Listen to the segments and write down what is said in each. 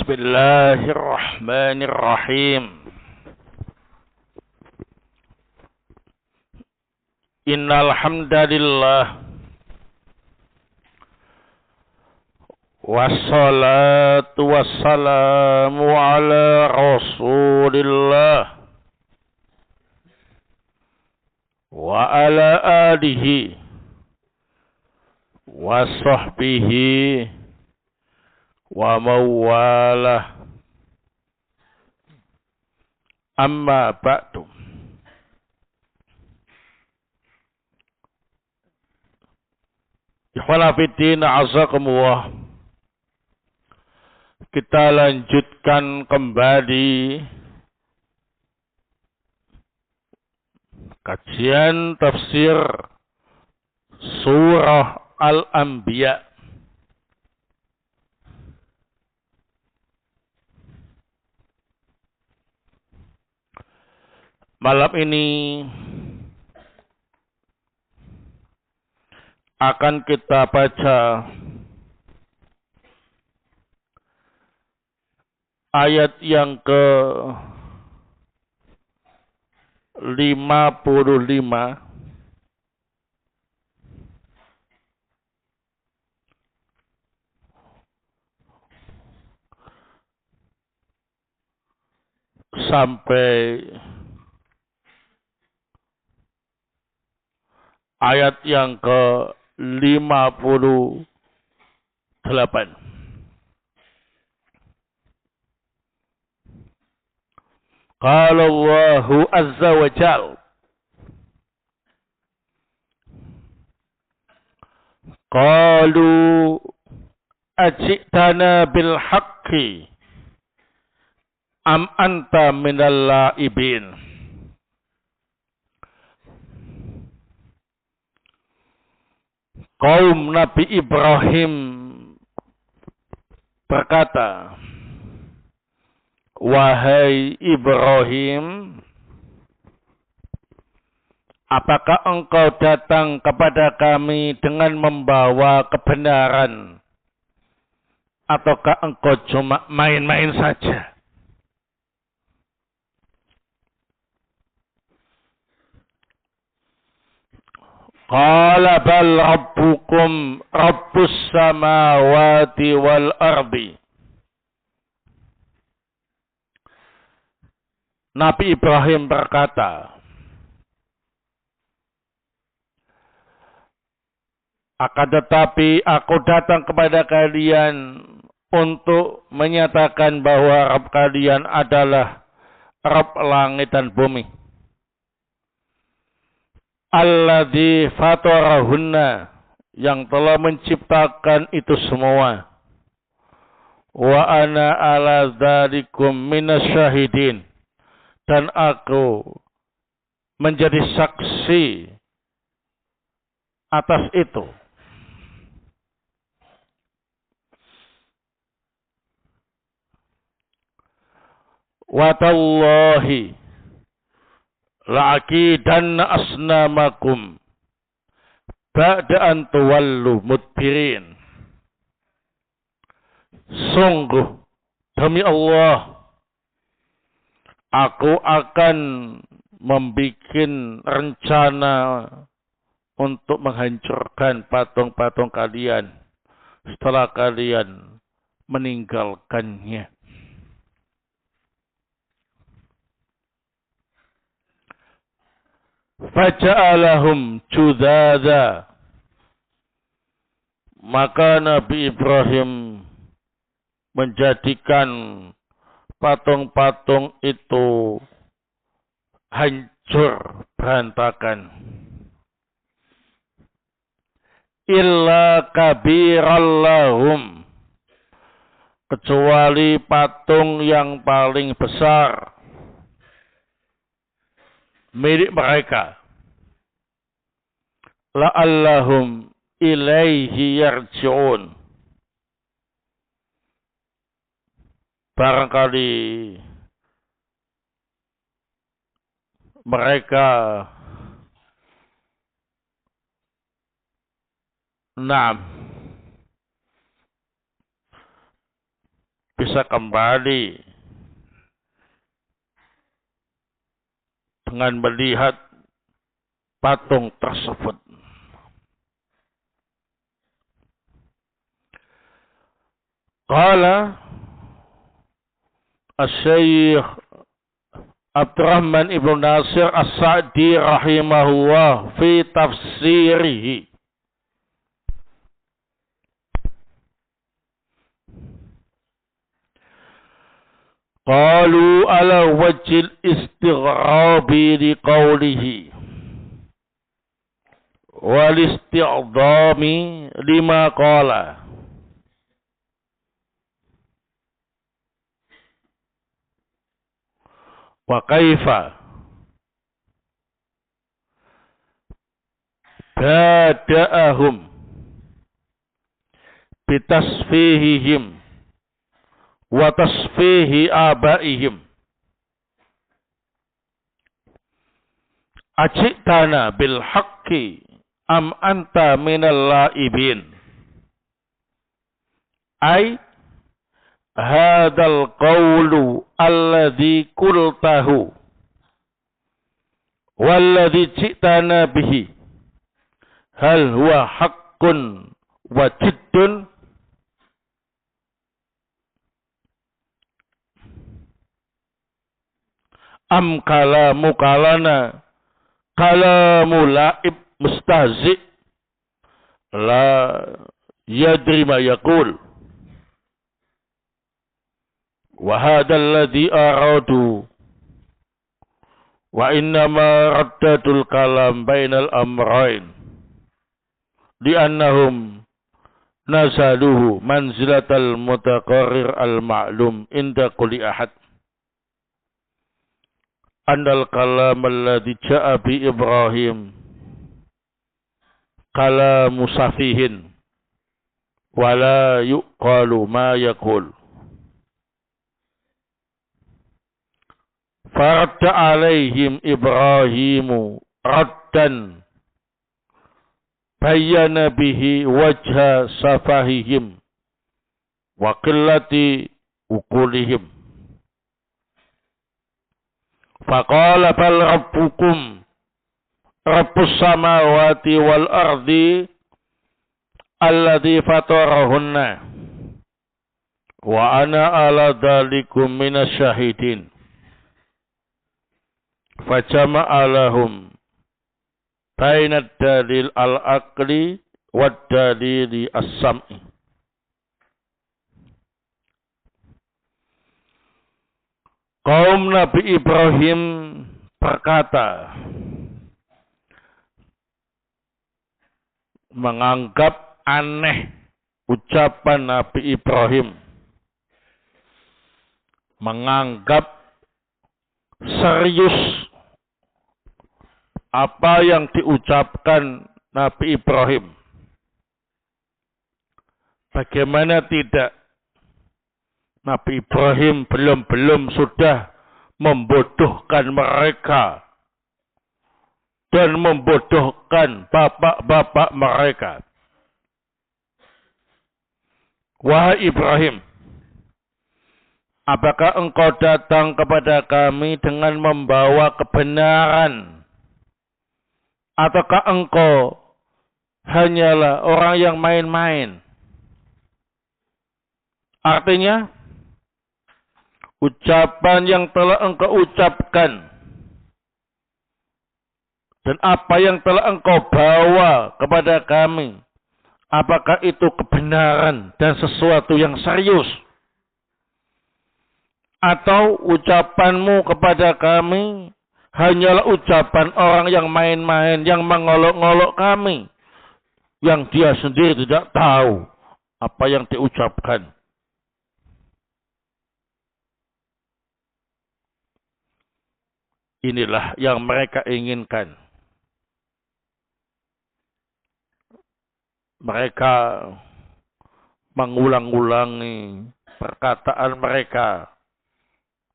Bismillahirrahmanirrahim. Innal hamdalillah wassalatu wassalamu ala Rasulillah wa ala alihi wa sahbihi wa mawalah. Amma ba'du. Ikhwana fiddin, azakumullah. Kita lanjutkan kembali kajian tafsir surah Al-Anbiya. Malam ini akan kita baca ayat yang ke-55 sampai ayat yang ke-58. Qala Allahu azza wa jalla, qalu ajitana bil haqqi am anta minal laibin. Kaum Nabi Ibrahim berkata, wahai Ibrahim, apakah engkau datang kepada kami dengan membawa kebenaran, ataukah engkau cuma main-main saja? Qala bal rabbukum rabbus samawati wal ardi. Nabi Ibrahim berkata, akan tetapi aku datang kepada kalian untuk menyatakan bahwa Rabb kalian adalah Rabb langit dan bumi. Alladzi fatarahunna, yang telah menciptakan itu semua. Wa ana ala dzalikum minasyahidin, dan aku menjadi saksi atas itu. Wa tallahi la'akidanna asnamakum ba'da an tuwallu mudbirin. Sungguh demi Allah, aku akan membuat rencana untuk menghancurkan patung-patung kalian setelah kalian meninggalkannya. Faja'alahum judada, maka Nabi Ibrahim menjadikan patung-patung itu hancur berantakan. Illa kabirallahum, kecuali patung yang paling besar milik mereka. La'allahum ilaihi yarji'un, barangkali mereka bisa kembali dengan melihat patung tersebut. Qala Asy-Syaikh Abdurrahman ibn Nasir As-Sa'di rahimahullah fi tafsirihi. Qalu ala wajhil istighrabi liqawlihi wal isti'dhami lima qala. Wa kaifa bada'ahum bitasfihihim wa tasfihi abaihim ajitana bil haqqi am anta minal laibin ay hadal qawlu alladhi qultahu walladhi ji'tana bihi hal huwa haqqun wa jiddun am kalamu kalana kalamu laib mustahzi la yadri ma yaqul wa hadha alladhi aradu wa innama raddadul kalam bainal amrain li'annahum nazaluhu manzilatal mutaqarrir al ma'lum inda kulli ahad annal kalam alladhi ja'a bi Ibrahim kalamu safihin wala yuqalu ma yaqul. Faradda alaihim Ibrahimu raddan bayyana bihi wajha safahihim wa qillati uqulihim. Faqala bal rabbukum rabbus samawati wal ardi alladhi fatarahunna wa ana ala dhalikum minasyahidin. Fajama'a lahum bainad dalil al-aqli wad dalili as-sam'i. Kaum Nabi Ibrahim berkata, menganggap aneh ucapan Nabi Ibrahim, menganggap serius apa yang diucapkan Nabi Ibrahim. Bagaimana tidak? Nabi Ibrahim belum sudah membodohkan mereka dan membodohkan bapak-bapak mereka. Wahai Ibrahim, apakah engkau datang kepada kami dengan membawa kebenaran? Ataukah engkau hanyalah orang yang main-main? Artinya, ucapan yang telah engkau ucapkan dan apa yang telah engkau bawa kepada kami, apakah itu kebenaran dan sesuatu yang serius? Atau ucapanmu kepada kami hanyalah ucapan orang yang main-main, yang mengolok-olok kami, yang dia sendiri tidak tahu apa yang diucapkan. Inilah yang mereka inginkan. Mereka mengulang-ulangi perkataan mereka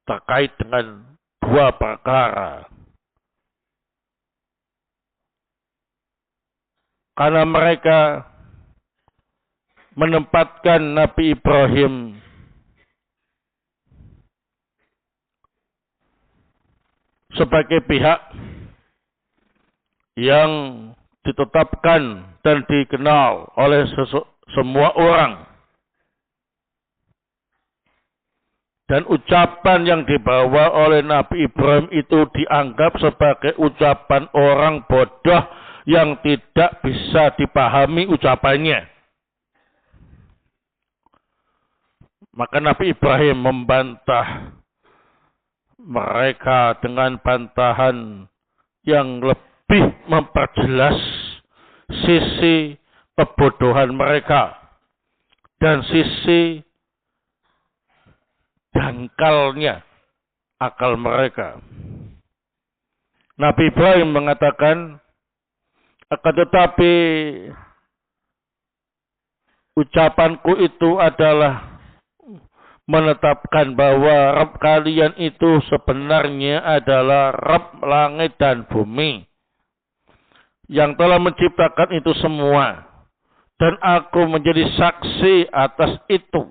terkait dengan dua perkara. Karena mereka menempatkan Nabi Ibrahim sebagai pihak yang ditetapkan dan dikenal oleh semua orang. Dan ucapan yang dibawa oleh Nabi Ibrahim itu dianggap sebagai ucapan orang bodoh yang tidak bisa dipahami ucapannya. Maka Nabi Ibrahim membantah mereka dengan bantahan yang lebih memperjelas sisi kebodohan mereka dan sisi dangkalnya akal mereka. Nabi Ibrahim mengatakan, akan tetapi ucapanku itu adalah menetapkan bahwa Rabb kalian itu sebenarnya adalah Rabb langit dan bumi yang telah menciptakan itu semua, dan aku menjadi saksi atas itu.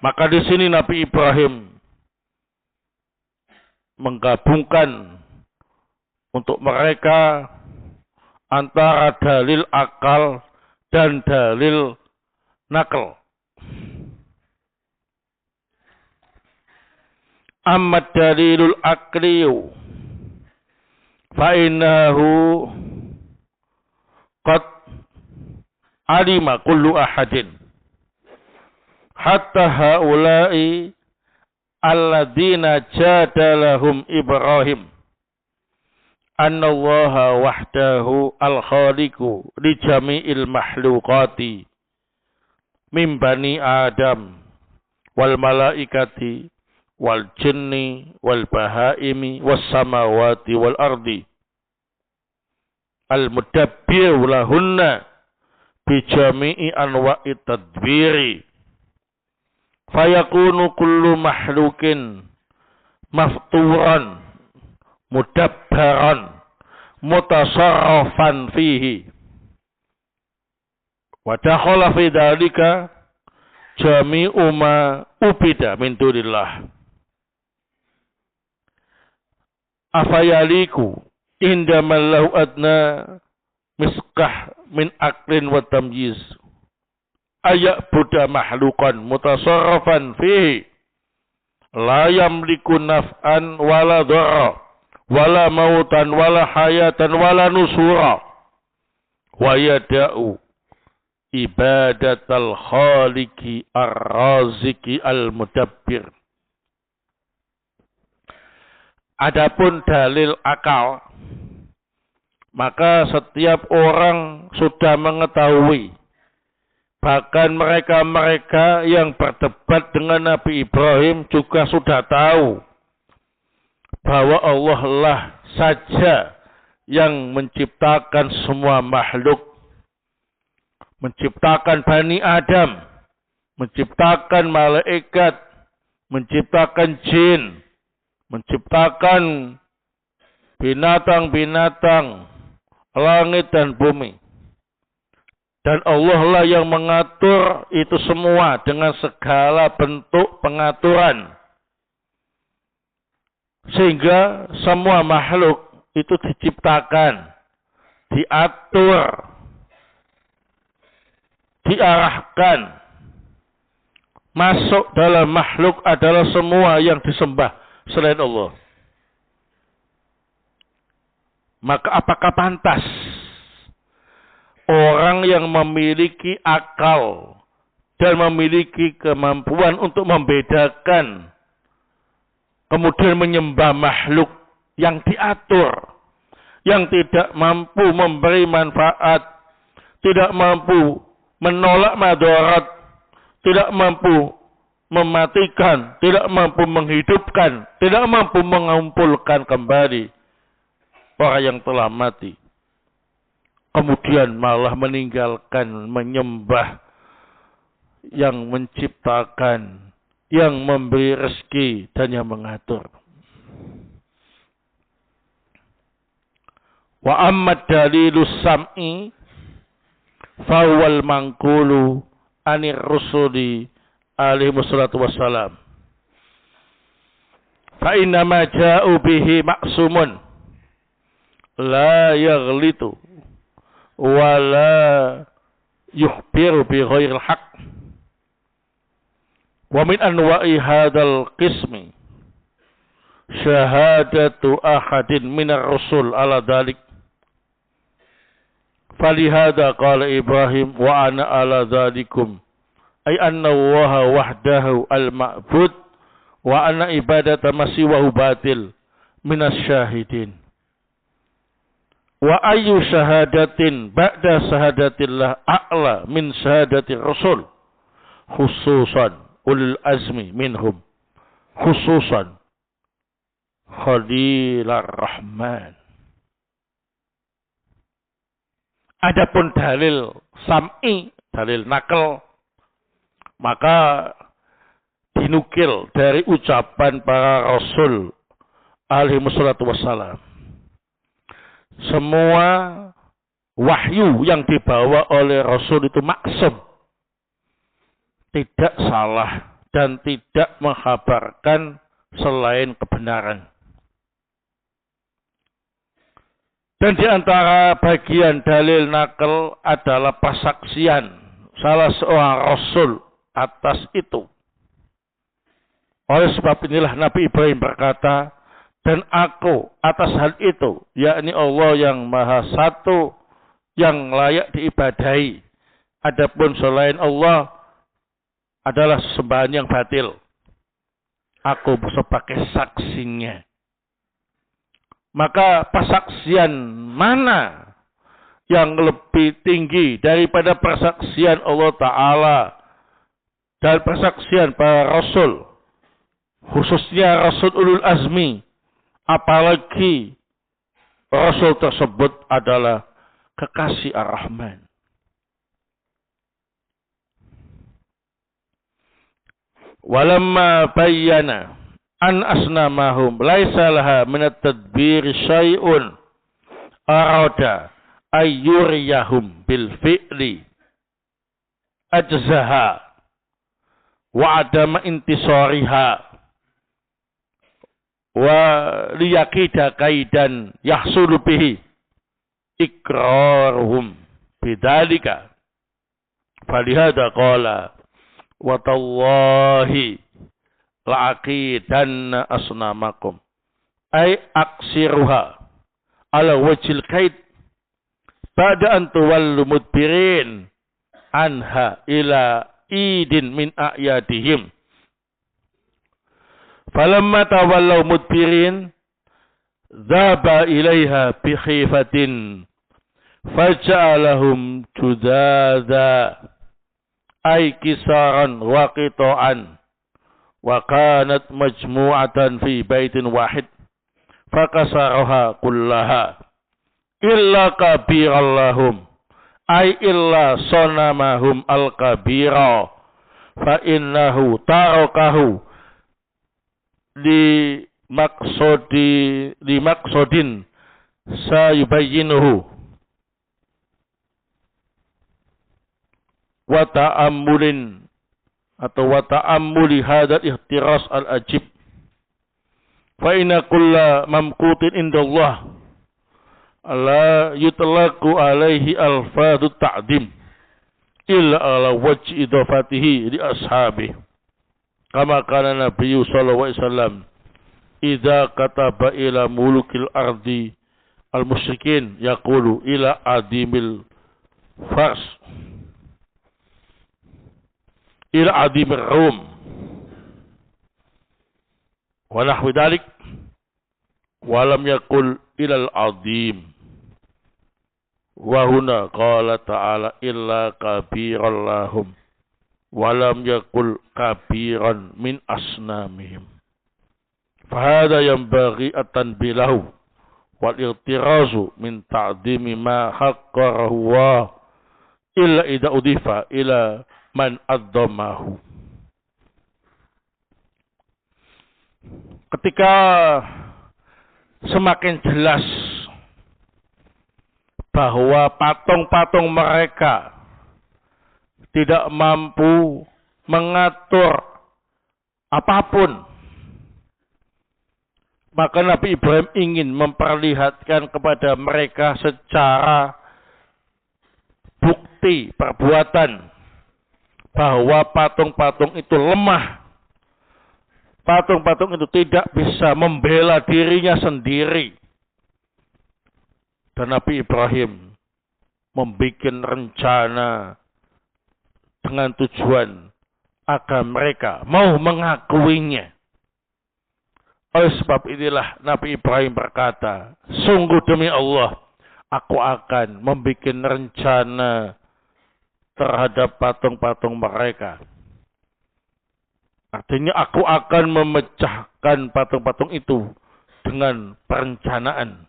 Maka di sini Nabi Ibrahim menggabungkan untuk mereka antara dalil akal dan dalil nakal. Amma dalilul akliyu fa innahu qad alima kullu ahadin hatta haula'i alladzina jadalahum Ibrahim anna Allaha wahdahu al-khaliqu li jami'il makhluqati min bani Adam wal malaikati wal jinni wal bahaimi was samawati wal ardi al mudabbir lahunna bi jami'i anwa'i tadbiri fayakunu kullu mahlukin mafturan mudabbaran mutasarrafan fihi wa dakhala fi dzalika jami'u ma ubida min dunillah afayaliku indama lahu adna miskah min aklin wa tamyiz ayak buddha mahlukan mutasarrafan fihi la yamliku naf'an wala dharra wala mautan wala hayatan wala nusura wa yada'u ibadatal khaliqi ar-raziki al-mudabbir. Adapun dalil akal, maka setiap orang sudah mengetahui, bahkan mereka-mereka yang berdebat dengan Nabi Ibrahim juga sudah tahu bahwa Allah lah saja yang menciptakan semua makhluk, menciptakan Bani Adam, menciptakan malaikat, menciptakan jin, menciptakan binatang-binatang, langit dan bumi. Dan Allah lah yang mengatur itu semua dengan segala bentuk pengaturan. Sehingga semua makhluk itu diciptakan, diatur, diarahkan. Masuk dalam makhluk adalah semua yang disembah selain Allah. Maka apakah pantas orang yang memiliki akal dan memiliki kemampuan untuk membedakan kemudian menyembah makhluk yang diatur, yang tidak mampu memberi manfaat, tidak mampu menolak madarat, tidak mampu mematikan, tidak mampu menghidupkan, tidak mampu mengumpulkan kembali orang yang telah mati. Kemudian malah meninggalkan menyembah yang menciptakan, yang memberi rezeki dan yang mengatur. Wa amma dalilus sam'i fawwal mangkulu anir rusuli alaihi wassalatu wassalam fa inna ma ja'u bihi ma'sumun la yaghlitu wa la yukhbiru bi ghairil haqq. Wa min anwa'i hadzal qismi syahadatu ahadin minar rusul ala dhalik. Falihada qala Ibrahim wa ana ala dhalikum ay anna Allaha wahdahu al-ma'bud wa anna ibadata masiwahu batil minas syahidin. Wa ayyu syahadatin ba'da syahadatillah a'la min syahadatir rasul khususan ulul azmi minhum khususan Khalilar Rahman. Adapun dalil sam'i, dalil nakal, maka dinukil dari ucapan para rasul alaihi wassalatu wassalam. Semua wahyu yang dibawa oleh rasul itu maksum, tidak salah dan tidak menghabarkan selain kebenaran. Dan di antara bagian dalil nakal adalah persaksian salah seorang rasul atas itu. Oleh sebab inilah Nabi Ibrahim berkata, dan aku atas hal itu, yakni Allah yang Maha Satu, yang layak diibadahi. Adapun selain Allah adalah sembahan yang batil. Aku sebagai saksinya. Maka persaksian mana yang lebih tinggi daripada persaksian Allah Ta'ala dan persaksian para Rasul, khususnya Rasul Ulul Azmi, apalagi Rasul tersebut adalah kekasih Ar-Rahman. Walamma bayyana an asnamahum laisa laha min at-tadbir syai'un arada ayyuriyahum bil fi'li ajzaha wa adama intisariha wa liyakida kaidan yahsulu bihi iqraruhum bidzalika. Falihada qala wa tallahi la'aqidanna asnamakum ay aksiruha ala wajil kaid ba'da an tuwallu mudbirin anha ila idin min a'yadihim. Falamma tawallaw mudbirin dhaba ilaiha bi khifatin faja'alahum judadha ay kisaran wa qita'an wa kanat majmu'atan fi baitin wahid fakasaraha kullaha illa kabirallahum ay illa sonamahum al-kabira fa innahu tarakahu li maksudin sayubayyinuhu wa ta'ammulin atau wa ta'ammuli hadzal ihtiras al-ajib fa inna kulla mamqutin indallah la yutlaqu alaihi alfadhu ta'dim illa ala wajhi idafatihi li ashabihi kama kana nabiyyu sallallahu alaihi wasallam idza kataba ila mulukil ardi al-musyrikin yaqulu ila adimil fars ila adimir rum wa nahwi dhalik wa lam yaqul ila al-adim wa huna qala ta'ala illa kabiran lahum wa lam yaqul kabiran min asnamihim fa hadha yanbaghi at-tanbilahu wal i'tirazu min ta'dimi ma haqqarahu wa illa idza udifa ila man adzamahu. Ketika semakin jelas bahwa patung-patung mereka tidak mampu mengatur apapun Maka Nabi Ibrahim ingin memperlihatkan kepada mereka secara bukti perbuatan bahwa patung-patung itu lemah. Patung-patung itu tidak bisa membela dirinya sendiri. Dan Nabi Ibrahim membuat rencana dengan tujuan agar mereka mau mengakuinya. Oleh sebab inilah Nabi Ibrahim berkata, sungguh demi Allah, aku akan membuat rencana terhadap patung-patung mereka. Artinya aku akan memecahkan patung-patung itu dengan perencanaan.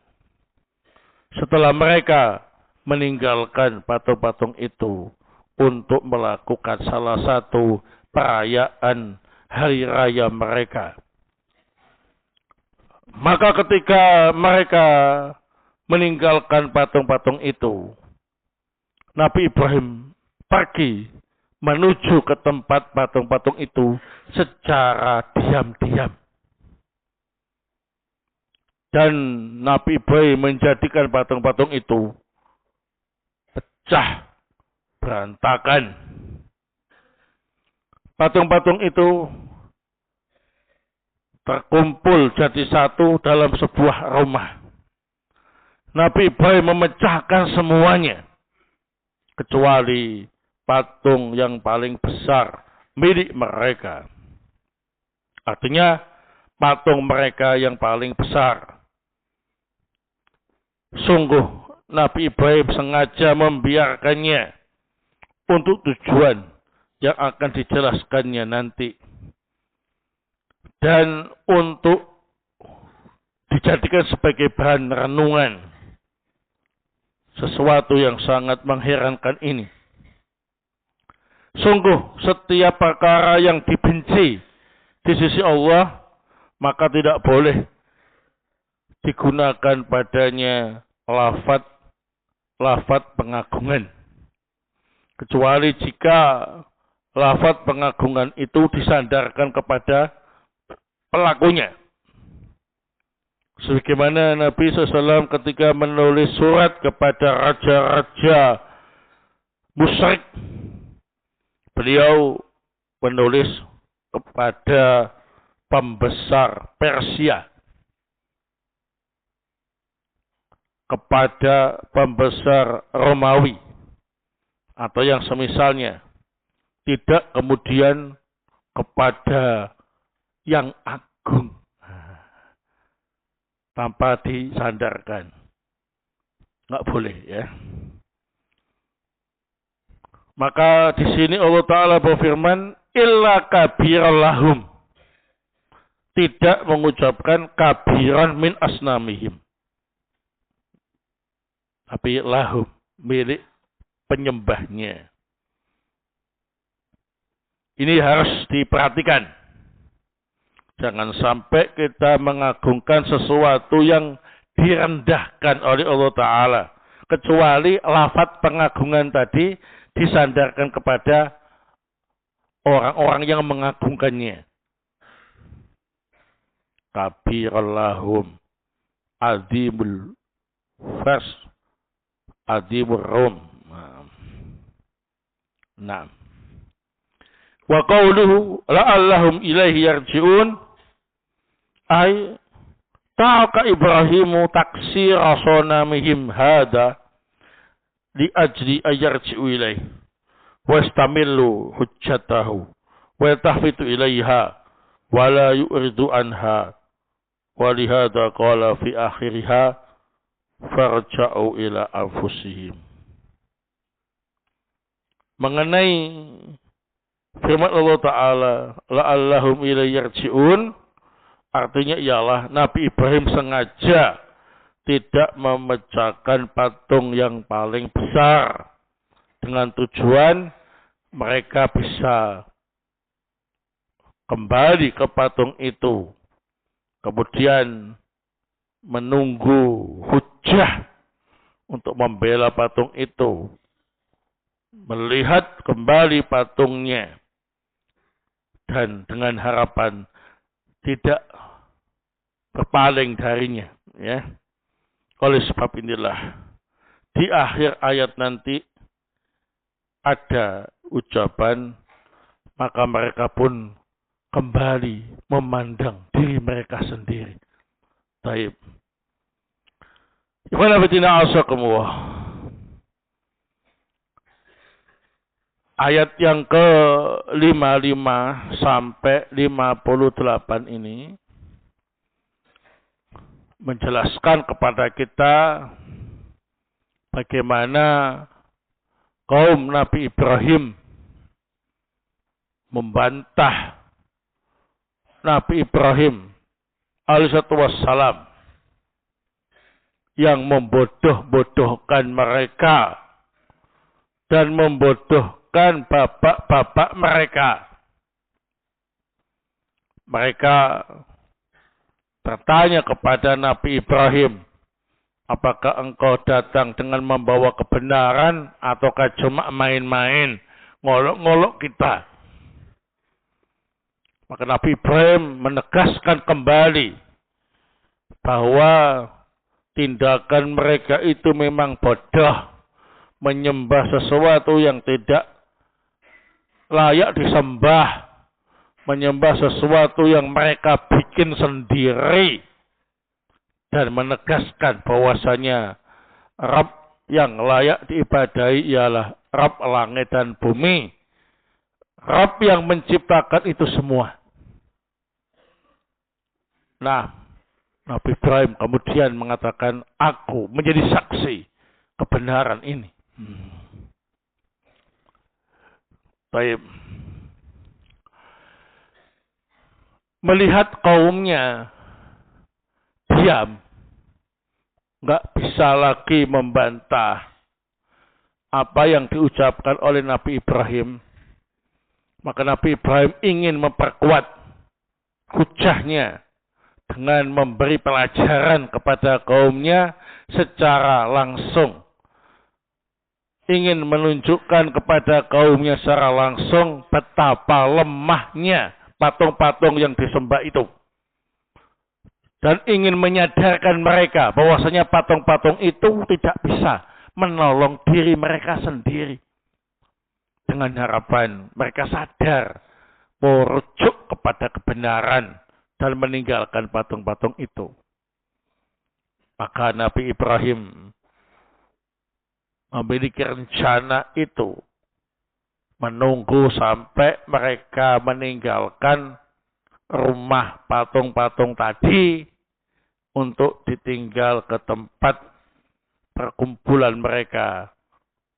Setelah mereka meninggalkan patung-patung itu untuk melakukan salah satu perayaan hari raya mereka. Maka ketika mereka meninggalkan patung-patung itu, Nabi Ibrahim pergi menuju ke tempat patung-patung itu secara diam-diam. Dan Nabi Ibrahim menjadikan patung-patung itu pecah, berantakan. Patung-patung itu terkumpul jadi satu dalam sebuah rumah. Nabi Ibrahim memecahkan semuanya, kecuali patung yang paling besar milik mereka. Artinya, patung mereka yang paling besar. Sungguh, Nabi Ibrahim sengaja membiarkannya untuk tujuan yang akan dijelaskannya nanti. Dan untuk dijadikan sebagai bahan renungan. Sesuatu yang sangat mengherankan ini. Sungguh setiap perkara yang dibenci di sisi Allah, maka tidak boleh digunakan padanya lafaz pengagungan. Kecuali jika lafaz pengagungan itu disandarkan kepada pelakunya. Sebagaimana Nabi SAW ketika menulis surat kepada raja-raja musyrik, beliau menulis kepada pembesar Persia, kepada pembesar Romawi, atau yang semisalnya, tidak kemudian kepada yang agung tanpa disandarkan. Nggak boleh ya. Maka di sini Allah Ta'ala berfirman, illa kabiran lahum. Tidak mengucapkan kabiran min asnamihim. Tapi lahum, milik penyembahnya. Ini harus diperhatikan. Jangan sampai kita mengagungkan sesuatu yang direndahkan oleh Allah Ta'ala. Kecuali lafaz pengagungan tadi disandarkan kepada orang-orang yang mengagungkannya. Kabirallahum azimul fars azimur rum. Nah. Wa qawluhu la'allahum ilaihi yarji'un ay ta'aka Ibrahimu taksira sonamihim hada li ajli ayarji'u ilaihi wa istamillu hujjatahu wa yatahfitu ilaiha wa la yu'ridu anha wa lihada qala fi akhiriha farja'u ila anfusihim. Mengenai firman Allah Ta'ala la'allahum ilaihi yarji'un, artinya ialah Nabi Ibrahim sengaja tidak memecahkan patung yang paling besar dengan tujuan mereka bisa kembali ke patung itu, kemudian menunggu hujjah untuk membela patung itu, melihat kembali patungnya, dan dengan harapan tidak berpaling darinya, ya. Oleh sebab inilah di akhir ayat nanti ada ucapan, maka mereka pun kembali memandang diri mereka sendiri. Baik. Ikhwan fillah asakumullah. Ayat yang ke-55 sampai 58 ini menjelaskan kepada kita bagaimana kaum Nabi Ibrahim membantah Nabi Ibrahim alaihissalam yang membodoh-bodohkan mereka dan membodohkan bapak-bapak mereka. Mereka bertanya kepada Nabi Ibrahim, apakah engkau datang dengan membawa kebenaran ataukah cuma main-main, ngolok-ngolok kita? Maka Nabi Ibrahim menegaskan kembali bahwa tindakan mereka itu memang bodoh, menyembah sesuatu yang tidak layak disembah, menyembah sesuatu yang mereka bikin sendiri, dan menegaskan bahwasanya Rabb yang layak diibadahi ialah Rabb langit dan bumi, Rabb yang menciptakan itu semua. Nah, Nabi Ibrahim kemudian mengatakan, aku menjadi saksi kebenaran ini. Baik. Melihat kaumnya diam, nggak bisa lagi membantah apa yang diucapkan oleh Nabi Ibrahim, maka Nabi Ibrahim ingin memperkuat hujahnya dengan memberi pelajaran kepada kaumnya secara langsung. Ingin menunjukkan kepada kaumnya secara langsung betapa lemahnya patung-patung yang disembah itu. Dan ingin menyadarkan mereka bahwasanya patung-patung itu tidak bisa menolong diri mereka sendiri. Dengan harapan mereka sadar, merujuk kepada kebenaran dan meninggalkan patung-patung itu. Maka Nabi Ibrahim memiliki rencana itu, menunggu sampai mereka meninggalkan rumah patung-patung tadi untuk ditinggal ke tempat perkumpulan mereka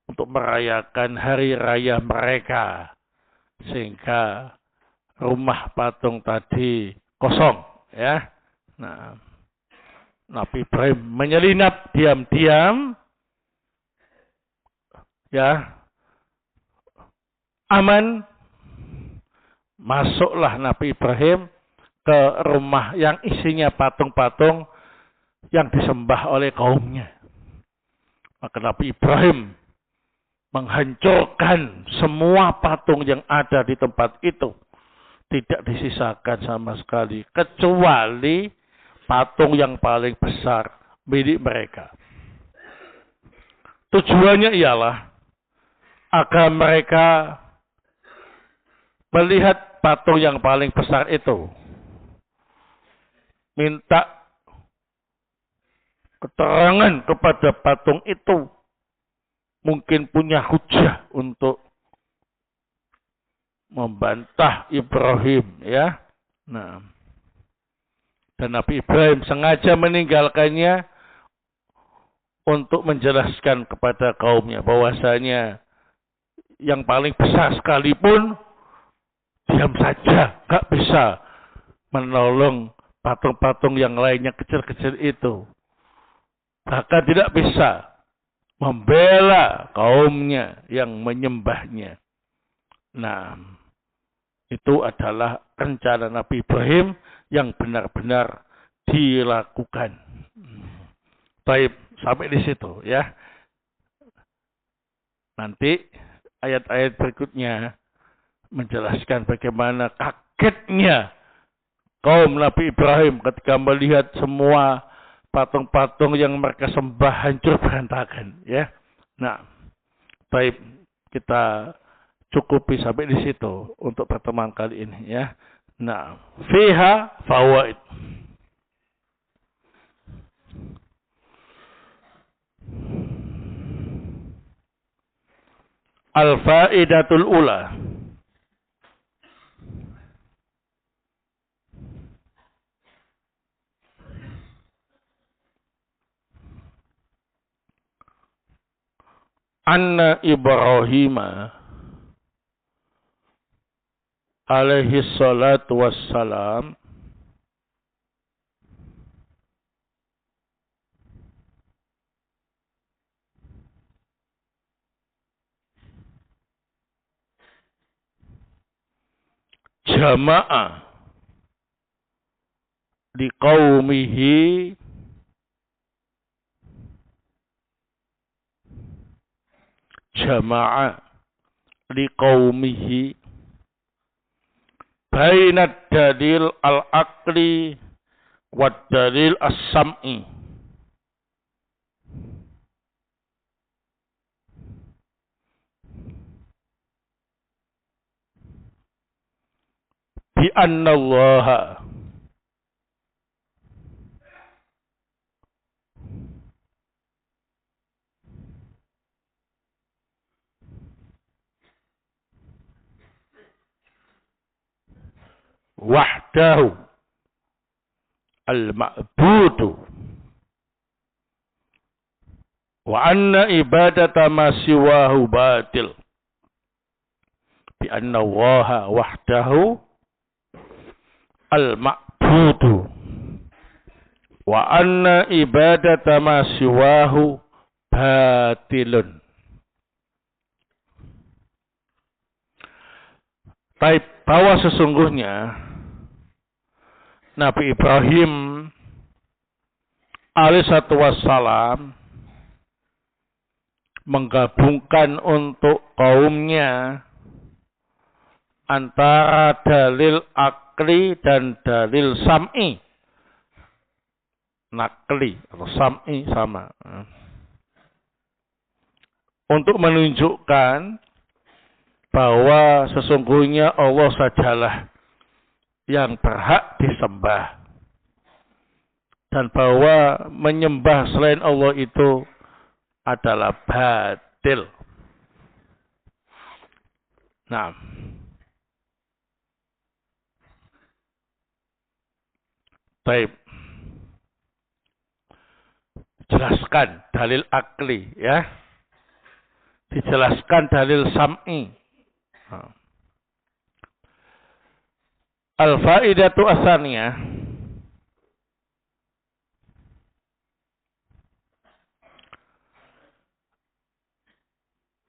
untuk merayakan hari raya mereka, sehingga rumah patung tadi kosong, ya. Nah, Nabi Ibrahim menyelinap diam-diam, ya, aman. Masuklah Nabi Ibrahim ke rumah yang isinya patung-patung yang disembah oleh kaumnya. Maka Nabi Ibrahim menghancurkan semua patung yang ada di tempat itu. Tidak disisakan sama sekali, kecuali patung yang paling besar milik mereka. Tujuannya ialah agar mereka melihat patung yang paling besar itu, minta keterangan kepada patung itu, mungkin punya hujah untuk membantah Ibrahim, ya. Nah, dan Nabi Ibrahim sengaja meninggalkannya untuk menjelaskan kepada kaumnya bahwasanya yang paling besar sekalipun diam saja, gak bisa menolong patung-patung yang lainnya kecil-kecil itu. Bahkan tidak bisa membela kaumnya yang menyembahnya. Nah, itu adalah rencana Nabi Ibrahim yang benar-benar dilakukan. Baik, sampai di situ, ya. Nanti ayat-ayat berikutnya menjelaskan bagaimana kagetnya kaum Nabi Ibrahim ketika melihat semua patung-patung yang mereka sembah hancur berantakan, ya. Nah, baik, kita cukupi sampai di situ untuk pertemuan kali ini, ya. Nah, fiha fawaid. Al-faidatul ula. Anna Ibrahim alaihi salatu wassalam jama'a di qaumihi jama'a li qaumihi bainad dalil al-aqli wad dalil as-sam'i bi anna Allah wahdahu al-ma'budu wa anna ibadata ma siwahu batil bi anna Allah wahdahu al-ma'budu wa anna ibadata ma siwahu batilun. Taib, bahwa sesungguhnya Nabi Ibrahim alaihissalatu wassalam menggabungkan untuk kaumnya antara dalil akli dan dalil sam'i. Nakli atau sam'i sama. Untuk menunjukkan bahwa sesungguhnya Allah sajalah yang berhak disembah. Dan bahwa menyembah selain Allah itu adalah batil. Nah, baik. Jelaskan dalil akli, ya. Dijelaskan dalil sam'i. Al-faidatu asaniyah.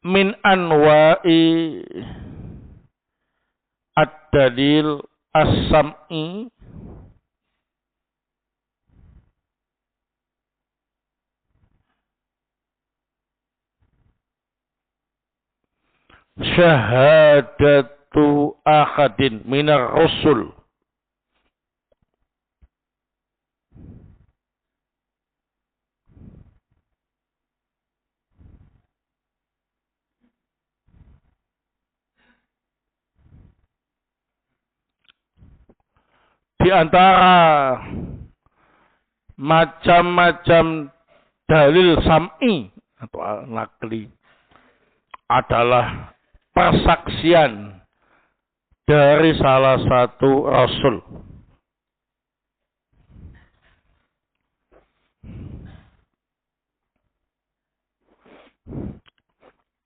Min anwa'i ad-dalil as-sam'i syahadatu ahadin minar rusul di antara macam-macam dalil sam'i atau nakli adalah persaksian dari salah satu rasul.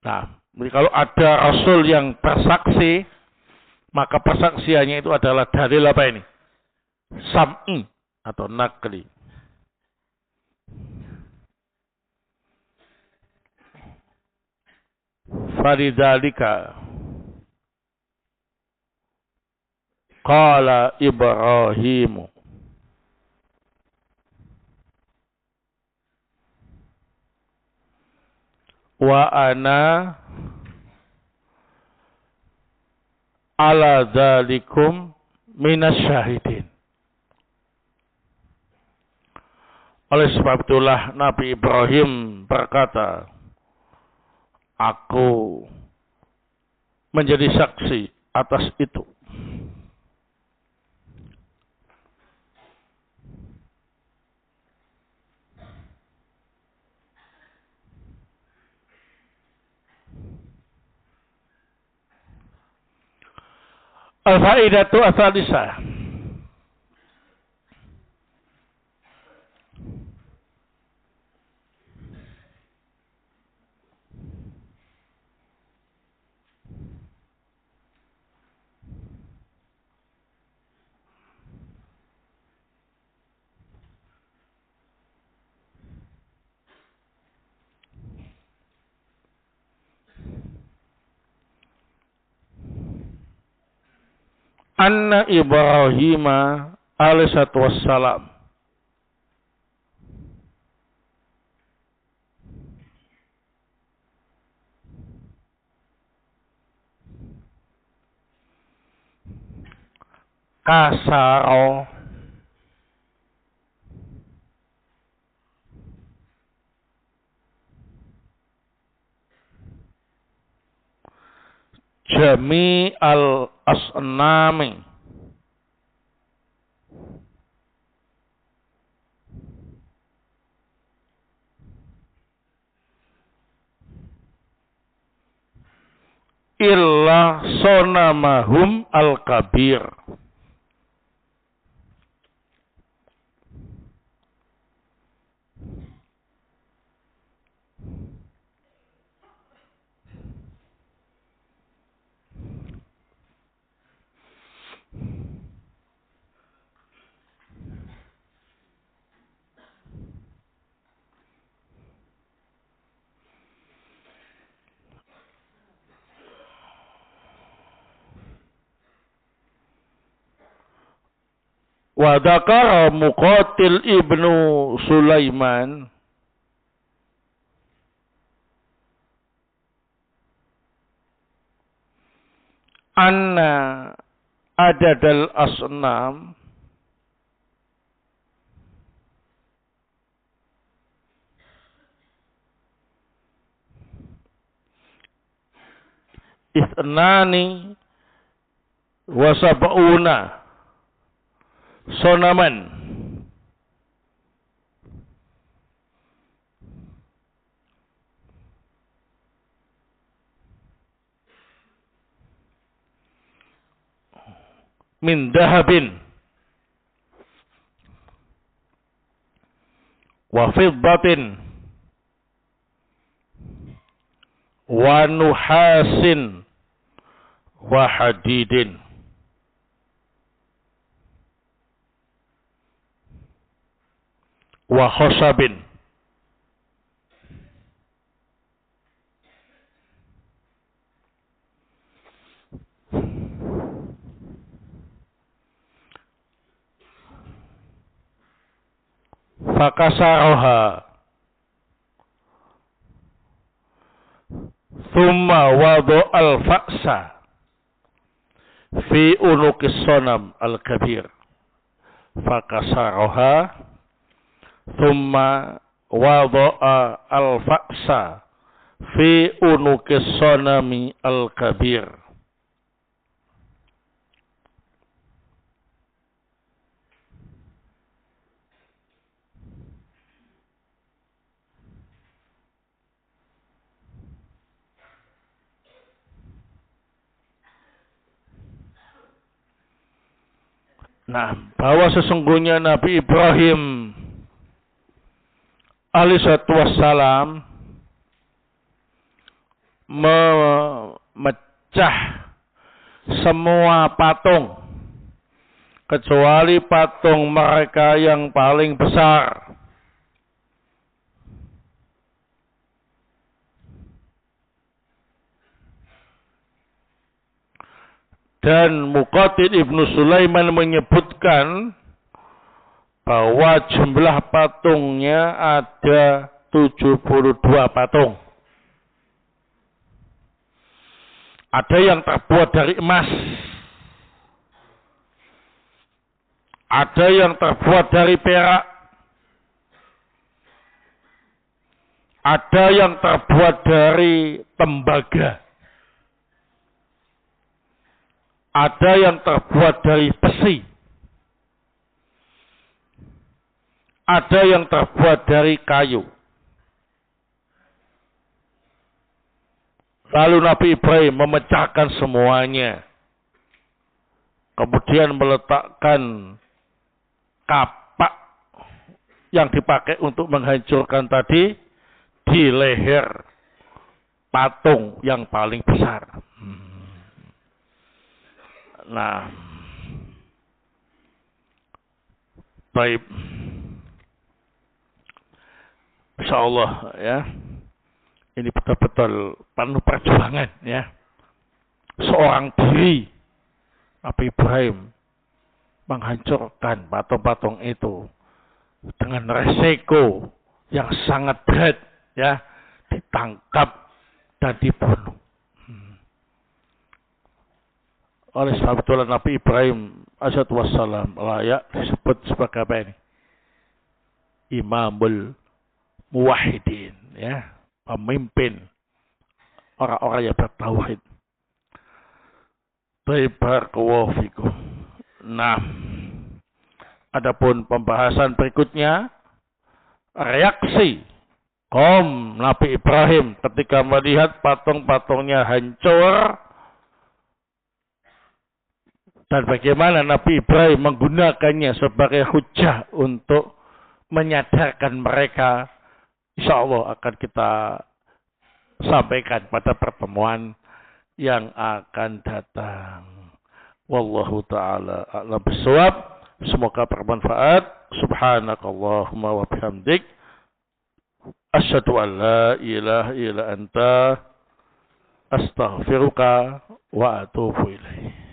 Nah, kalau ada rasul yang bersaksi, maka persaksiannya itu adalah dalil apa ini? Sam'i atau nakli. Falidzalika qala Ibrahim wa ana ala dzalikum minasyahidin. Oleh sebab itulah Nabi Ibrahim berkata, aku menjadi saksi atas itu. Al-faidatu ats-tsalisah. Anna Ibrahim alaihissalatu wassalam kasaro jami al-asnami illa sonamahum al-kabir. Wa dzakara Muqatil ibnu Sulaiman anna adadal asnam ithnani wa sab'una sonaman min dahabin wa fiddatin wa nuhasin wa hadidin wa khosabin fakasaroha thumma wadu al-fa'sa fi unuqis sonam al-kabir fakasaroha thumma wada'a al-fa'sa fi unuqis sonami al-kabir. Nah, bahwa sesungguhnya Nabi Ibrahim alaihissalatu wassalam memecah semua patung kecuali patung mereka yang paling besar. Dan Muqatil ibnu Sulaiman menyebutkan bahwa jumlah patungnya ada 72 patung. Ada yang terbuat dari emas. Ada yang terbuat dari perak. Ada yang terbuat dari tembaga. Ada yang terbuat dari besi. Ada yang terbuat dari kayu. Lalu Nabi Ibrahim memecahkan semuanya. Kemudian meletakkan kapak yang dipakai untuk menghancurkan tadi di leher patung yang paling besar. Nah, baik. Insyaallah ya. Ini betul-betul penuh perjuangan ya. Seorang diri Nabi Ibrahim menghancurkan patung-patung itu dengan resiko yang sangat berat ya, ditangkap dan dibunuh. Oleh sebab itulah Nabi Ibrahim alaihi wassalam layak disebut sebagai apa ini? Imamul Muwahhidin ya, pemimpin orang-orang yang bertauhid. Barakallahu fikum. Nah, adapun pembahasan berikutnya, reaksi kaum Nabi Ibrahim ketika melihat patung-patungnya hancur dan bagaimana Nabi Ibrahim menggunakannya sebagai hujah untuk menyadarkan mereka, insyaallah akan kita sampaikan pada pertemuan yang akan datang. Wallahu ta'ala a'lam bishawab. Semoga bermanfaat. Subhanakallahumma wa bihamdik. Asyhadu an la ilaha illa anta astaghfiruka wa atubu ilaik.